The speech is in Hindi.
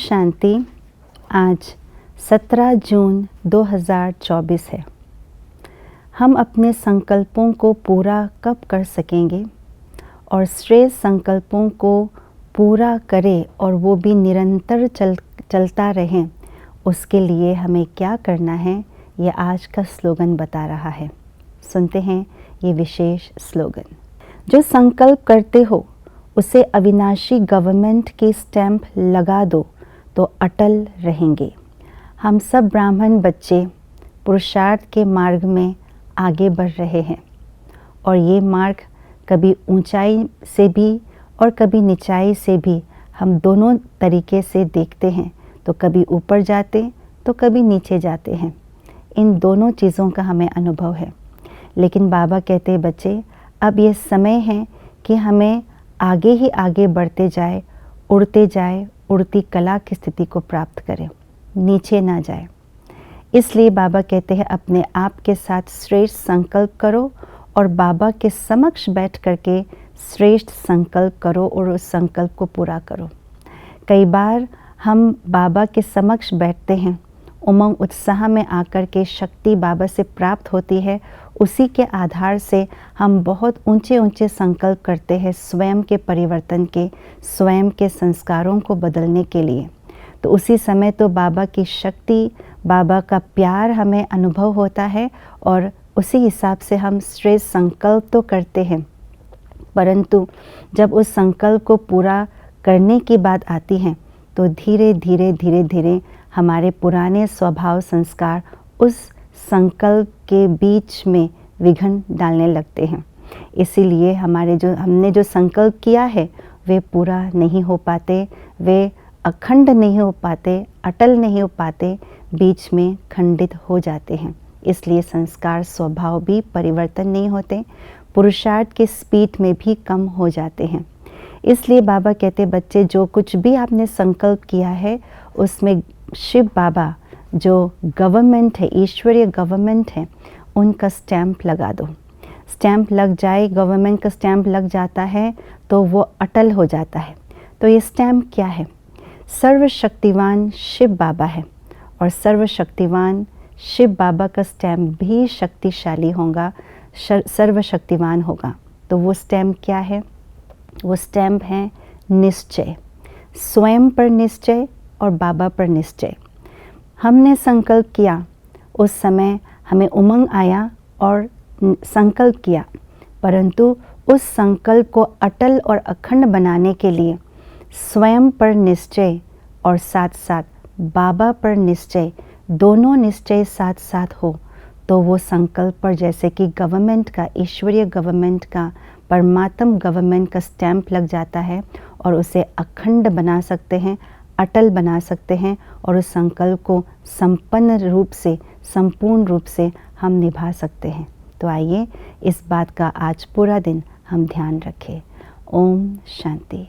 शांति। आज 17 जून 2024 है। हम अपने संकल्पों को पूरा कब कर सकेंगे और श्रेष्ठ संकल्पों को पूरा करें और वो भी निरंतर चलता रहें, उसके लिए हमें क्या करना है, ये आज का स्लोगन बता रहा है। सुनते हैं ये विशेष स्लोगन। जो संकल्प करते हो उसे अविनाशी गवर्नमेंट की स्टैंप लगा दो तो अटल रहेंगे। हम सब ब्राह्मण बच्चे पुरुषार्थ के मार्ग में आगे बढ़ रहे हैं और ये मार्ग कभी ऊंचाई से भी और कभी निचाई से भी हम दोनों तरीके से देखते हैं। तो कभी ऊपर जाते तो कभी नीचे जाते हैं। इन दोनों चीज़ों का हमें अनुभव है। लेकिन बाबा कहते बच्चे, अब ये समय है कि हमें आगे ही आगे बढ़ते जाए, उड़ती कला की स्थिति को प्राप्त करें, नीचे ना जाए। इसलिए बाबा कहते हैं अपने आप के साथ श्रेष्ठ संकल्प करो और बाबा के समक्ष बैठ करके श्रेष्ठ संकल्प करो और उस संकल्प को पूरा करो। कई बार हम बाबा के समक्ष बैठते हैं, उमंग उत्साह में आकर के शक्ति बाबा से प्राप्त होती है। उसी के आधार से हम बहुत ऊंचे ऊंचे संकल्प करते हैं स्वयं के परिवर्तन के, स्वयं के संस्कारों को बदलने के लिए। तो उसी समय तो बाबा की शक्ति, बाबा का प्यार हमें अनुभव होता है और उसी हिसाब से हम श्रेष्ठ संकल्प तो करते हैं। परंतु जब उस संकल्प को पूरा करने की बात आती है तो धीरे धीरे हमारे पुराने स्वभाव संस्कार उस संकल्प के बीच में विघ्न डालने लगते हैं। इसीलिए हमने जो संकल्प किया है वे पूरा नहीं हो पाते, वे अखंड नहीं हो पाते, अटल नहीं हो पाते, बीच में खंडित हो जाते हैं। इसलिए संस्कार स्वभाव भी परिवर्तन नहीं होते, पुरुषार्थ की स्पीड में भी कम हो जाते हैं। इसलिए बाबा कहते बच्चे, जो कुछ भी आपने संकल्प किया है उसमें शिव बाबा जो गवर्नमेंट है, ईश्वरीय गवर्नमेंट है, उनका स्टैंप लगा दो। स्टैंप लग जाए, गवर्नमेंट का स्टैंप लग जाता है तो वो अटल हो जाता है। तो ये स्टैंप क्या है? सर्वशक्तिवान शिव बाबा है और सर्वशक्तिवान शिव बाबा का स्टैंप भी शक्तिशाली होगा, सर्वशक्तिवान होगा। तो वो स्टैंप क्या है? वो स्टैंप है निश्चय, स्वयं पर निश्चय और बाबा पर निश्चय। हमने संकल्प किया, उस समय हमें उमंग आया और संकल्प किया, परंतु उस संकल्प को अटल और अखंड बनाने के लिए स्वयं पर निश्चय और साथ साथ बाबा पर निश्चय, दोनों निश्चय साथ साथ हो तो वो संकल्प पर जैसे कि गवर्नमेंट का, ईश्वरीय गवर्नमेंट का, परमात्म गवर्नमेंट का स्टैंप लग जाता है और उसे अखंड बना सकते हैं, अटल बना सकते हैं और उस संकल्प को संपूर्ण रूप से हम निभा सकते हैं। तो आइए इस बात का आज पूरा दिन हम ध्यान रखें। ओम शांति।